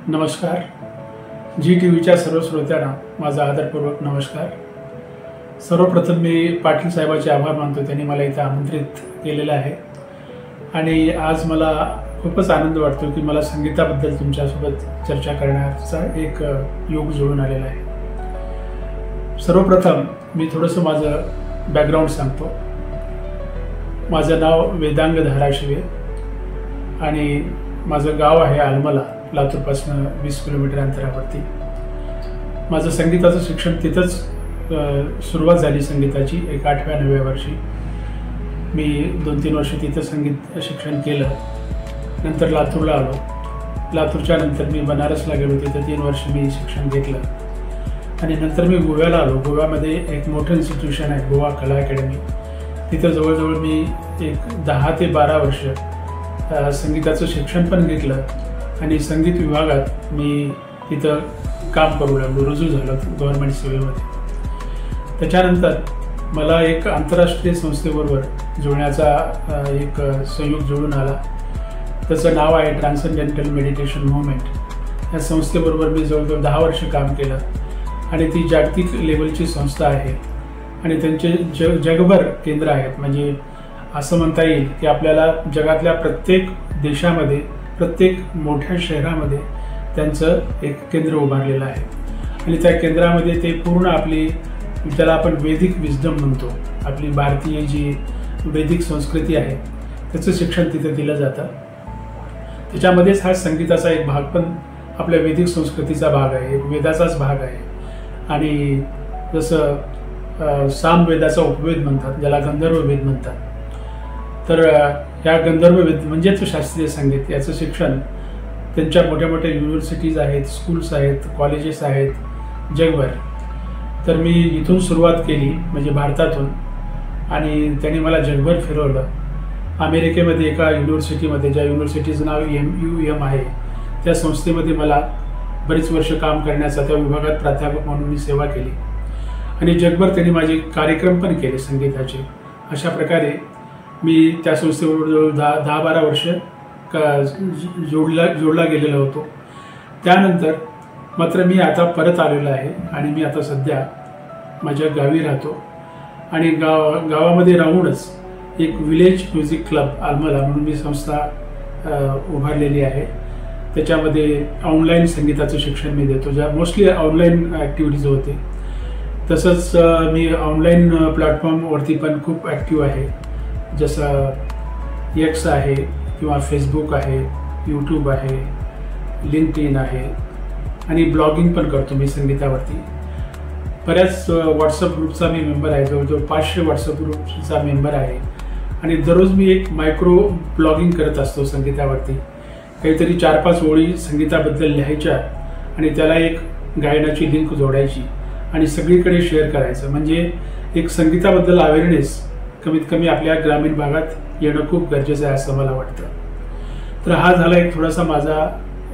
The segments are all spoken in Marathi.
नमस्कार. जी टीव्हीच्या सर्व श्रोत्यांना माझा आदरपूर्वक नमस्कार. सर्वप्रथम मी पाटील साहेबांचे आभार मानतो, त्यांनी मला इथे आमंत्रित केलेलं आहे आणि आज मला खूपच आनंद वाटतो की मला संगीताबद्दल तुमच्यासोबत चर्चा करण्याचा एक योग जुळून आलेला आहे. सर्वप्रथम मी थोडंसं माझं बॅकग्राऊंड सांगतो. माझं नाव वेदांग धाराशिवे आणि माझं गाव आहे आलमला, लातूरपासून 20 किलोमीटर अंतरावरती. माझं संगीताचं शिक्षण तिथंच सुरुवात झाली संगीताची. एक 8व्या-9व्या वर्षी मी 2-3 वर्ष तिथं संगीत शिक्षण केलं. नंतर लातूरला आलो. लातूरच्या नंतर मी बनारसला गेलो, तिथं 3 वर्ष मी शिक्षण घेतलं आणि नंतर मी गोव्याला आलो. गोव्यामध्ये एक मोठं इन्स्टिट्यूशन आहे, गोवा कला अकॅडमी. तिथं जवळजवळ मी एक 10 ते 12 वर्ष संगीताचं शिक्षण पण घेतलं आणि संगीत विभागात मी तिथं काम करू लागलो, रुजू झालो गव्हर्नमेंट सिव्हिलमध्ये. त्याच्यानंतर मला एक आंतरराष्ट्रीय संस्थेबरोबर जुळण्याचा एक संयोग जुळून आला. त्याचं नाव आहे ट्रान्सेंडेंटल मेडिटेशन मूव्हमेंट. या संस्थेबरोबर मी जवळजवळ 10 वर्ष काम केलं आणि ती जागतिक लेवलची संस्था आहे आणि त्यांचे जगभर केंद्र आहेत. म्हणजे असं म्हणता येईल की आपल्याला जगातल्या प्रत्येक देशामध्ये, प्रत्येक मोठ्या शहरामध्ये त्यांचं एक केंद्र उभारलेलं आहे आणि त्या केंद्रामध्ये ते पूर्ण आपली, ज्याला आपण वैदिक विज्डम म्हणतो, आपली भारतीय जी वैदिक संस्कृती आहे त्याचं शिक्षण तिथे दिलं जातं. त्याच्यामध्येच हा संगीताचा एक भाग पण आपल्या वैदिक संस्कृतीचा भाग आहे, एक वेदाचाच भाग आहे. आणि जसं सामवेदाचा उपवेद म्हणतात, ज्याला गंधर्व वेद म्हणतात, तर या गंधर्व वेद म्हणजेच शास्त्रीय संगीत याचं शिक्षण त्यांच्या मोठ्या मोठ्या युनिव्हर्सिटीज आहेत, स्कूल्स आहेत, कॉलेजेस आहेत जगभर. तर मी इथून सुरुवात केली, म्हणजे भारतातून, आणि त्यांनी मला जगभर फिरवलं. अमेरिकेमध्ये एका युनिव्हर्सिटीमध्ये, ज्या युनिव्हर्सिटीचं नाव MUM आहे, त्या संस्थेमध्ये मला बरीच वर्ष काम करण्याचा, त्या विभागात प्राध्यापक म्हणून मी सेवा केली आणि जगभर त्यांनी माझे कार्यक्रम पण केले संगीताचे. अशा प्रकारे मी त्या संस्थेबरोबर जवळ 10-12 वर्ष जोडला गेलेलो होतो. त्यानंतर मात्र मी आता परत आलेलो आहे आणि मी आता सध्या माझ्या गावी राहतो आणि गावामध्ये राहूनच एक विलेज म्युझिक क्लब आलमला म्हणून मी संस्था उभारलेली आहे. त्याच्यामध्ये ऑनलाईन संगीताचं शिक्षण मी देतो, ज्या मोस्टली ऑनलाईन ॲक्टिव्हिटीज होते. तसंच मी ऑनलाईन प्लॅटफॉर्मवरती पण खूप ॲक्टिव्ह आहे, जसं X आहे किंवा फेसबुक आहे, यूट्यूब आहे, लिंक्डइन आहे आणि ब्लॉगिंग पण करतो मी संगीतावरती. बऱ्याच व्हॉट्सअप ग्रुपचा मी मेंबर आहे, जवळजवळ 500 व्हॉट्सअप ग्रुपचा मेंबर आहे आणि दररोज मी एक मायक्रो ब्लॉगिंग करत असतो संगीतावरती. काहीतरी 4-5 ओळी संगीताबद्दल लिहायच्या आणि त्याला एक गायनाची लिंक जोडायची आणि सगळीकडे शेअर करायचं. म्हणजे एक संगीताबद्दल अवेअरनेस कमीत कमी आपल्या ग्रामीण भागात येणं खूप गरजेचं आहे असं मला वाटतं. तर हा झाला एक थोडासा माझा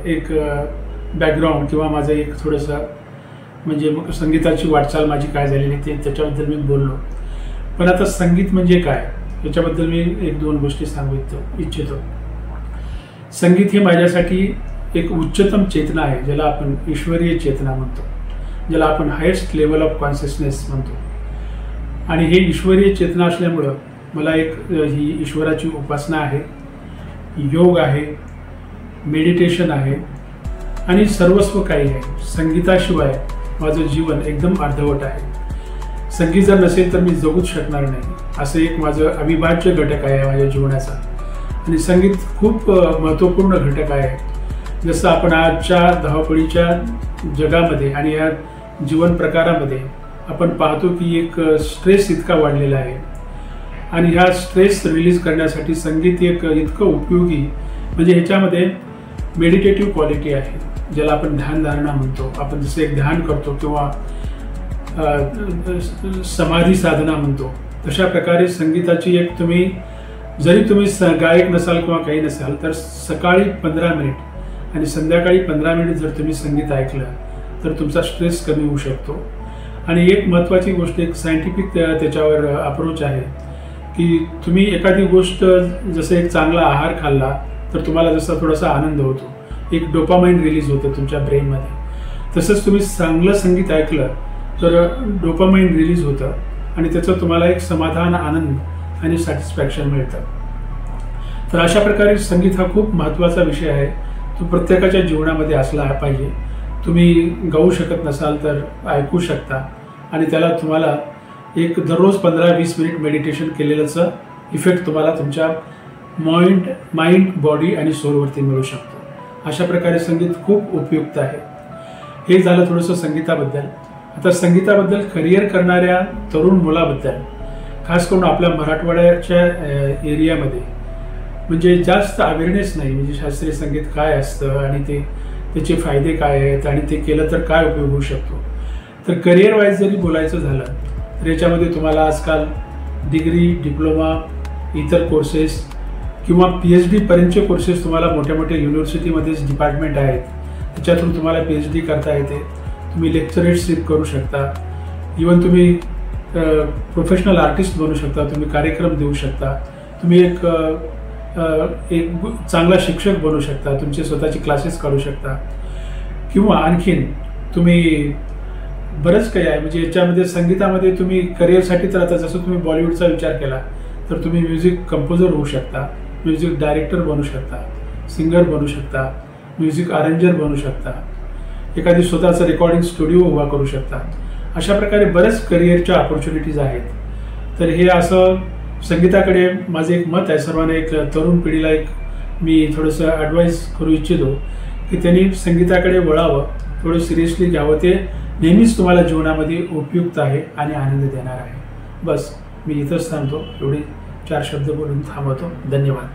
एक बॅकग्राऊंड किंवा माझं एक थोडंसं, म्हणजे संगीताची वाटचाल माझी काय झालेली ते त्याच्याबद्दल मी बोललो. पण आता संगीत म्हणजे काय याच्याबद्दल मी 1-2 गोष्टी सांगू इच्छितो. संगीत हे माझ्यासाठी एक उच्चतम चेतना आहे, ज्याला आपण ईश्वरीय चेतना म्हणतो, ज्याला आपण हायेस्ट लेवल ऑफ कॉन्शियसनेस म्हणतो. आणि हे ईश्वरीय चेतना असल्यामुळं मला एक ही ईश्वराची उपासना आहे, योग आहे, मेडिटेशन आहे आणि सर्वस्व काही आहे. संगीताशिवाय माझं जीवन एकदम अर्धवट आहे. संगीत जर नसेल तर मी जगूच शकणार नाही, असं एक माझं अविभाज्य घटक आहे माझ्या जीवनाचा. आणि संगीत खूप महत्त्वपूर्ण घटक आहे. जसं आपण आजच्या धावपळीच्या जगामध्ये आणि या जीवन प्रकारामध्ये आपण पाहतो की एक स्ट्रेस इतका वाढलेला आहे आणि ह्या स्ट्रेस रिलीज करण्यासाठी संगीत एक इतकं उपयोगी, म्हणजे ह्याच्यामध्ये मेडिटेटिव्ह क्वालिटी आहे, ज्याला आपण ध्यानधारणा म्हणतो. आपण जसं एक ध्यान करतो किंवा समाधी साधना म्हणतो, तशा प्रकारे संगीताची एक, तुम्ही जरी तुम्ही गायक नसाल किंवा काही नसाल तर सकाळी 15 मिनिट आणि संध्याकाळी 15 मिनिट जर तुम्ही संगीत ऐकलं तर तुमचा स्ट्रेस कमी होऊ शकतो. आणि एक महत्त्वाची गोष्ट, एक सायंटिफिक त्याच्यावर अप्रोच आहे की तुम्ही एखादी गोष्ट, जसं एक चांगला आहार खाल्ला तर तुम्हाला जसा थोडासा आनंद होतो, एक डोपामाइन रिलीज होतं तुमच्या ब्रेनमध्ये. तसंच तुम्ही चांगलं संगीत ऐकलं तर डोपामाइन रिलीज होतं आणि त्याचं तुम्हाला एक समाधान, आनंद आणि सॅटिस्फॅक्शन मिळतं. तर अशा प्रकारे संगीत हा खूप महत्त्वाचा विषय आहे. तो प्रत्येकाच्या जीवनामध्ये असला पाहिजे. तुम्ही गाऊ शकत नसाल तर ऐकू शकता आणि त्याला तुम्हाला एक दररोज 15-20 मिनिट मेडिटेशन केलेल्याचं इफेक्ट तुम्हाला तुमच्या माइंड, बॉडी आणि सोलवरती मिळू शकतो. अशा प्रकारे संगीत खूप उपयुक्त आहे. हे झालं थोडंसं संगीताबद्दल. आता संगीताबद्दल करिअर करणाऱ्या तरुण मुलाबद्दल, खास करून आपल्या मराठवाड्याच्या एरियामध्ये म्हणजे जास्त अवेअरनेस नाही. म्हणजे शास्त्रीय संगीत काय असतं आणि त्याचे फायदे काय आहेत आणि ते केलं तर काय उपयोग होऊ शकतो. तर करिअर वाईज जरी बोलायचं झालं तर याच्यामध्ये तुम्हाला आजकाल डिग्री, डिप्लोमा, इतर कोर्सेस किंवा PhD पर्यंतचे कोर्सेस तुम्हाला मोठ्या मोठ्या युनिव्हर्सिटीमध्येच डिपार्टमेंट आहेत, त्याच्यातून तुम्हाला PhD करता येते. तुम्ही लेक्चरशिप करू शकता. इवन तुम्ही प्रोफेशनल आर्टिस्ट बनू शकता. तुम्ही कार्यक्रम देऊ शकता. तुम्ही एक चांगला शिक्षक बनू शकता. तुमचे स्वतःचे क्लासेस काढू शकता किंवा आणखीन तुम्ही बरंच काही आहे. म्हणजे याच्यामध्ये संगीतामध्ये तुम्ही करिअरसाठी तर आता जसं तुम्ही बॉलिवूडचा विचार केला तर तुम्ही म्युझिक कंपोजर होऊ शकता, म्युझिक डायरेक्टर बनू शकता, सिंगर बनू शकता, म्युझिक अरेंजर बनू शकता, एखादी स्वतःचा रेकॉर्डिंग स्टुडिओ उभा करू शकता. अशा प्रकारे बरेच करिअरच्या ऑपॉर्च्युनिटीज आहेत. तर हे असं संगीताकडे माझं एक मत आहे. सर्वांना, एक तरुण पिढीला मी थोडंसं ॲडवाईस करू इच्छितो की त्यांनी संगीताकडे वळावं, थोडं सिरियसली घ्यावं. ते नेहमीच तुम्हाला जीवनामध्ये उपयुक्त आहे आणि आनंद देणार आहे. बस मी इथंच थांबतो. एवढे 4 शब्द बोलून थांबवतो. धन्यवाद.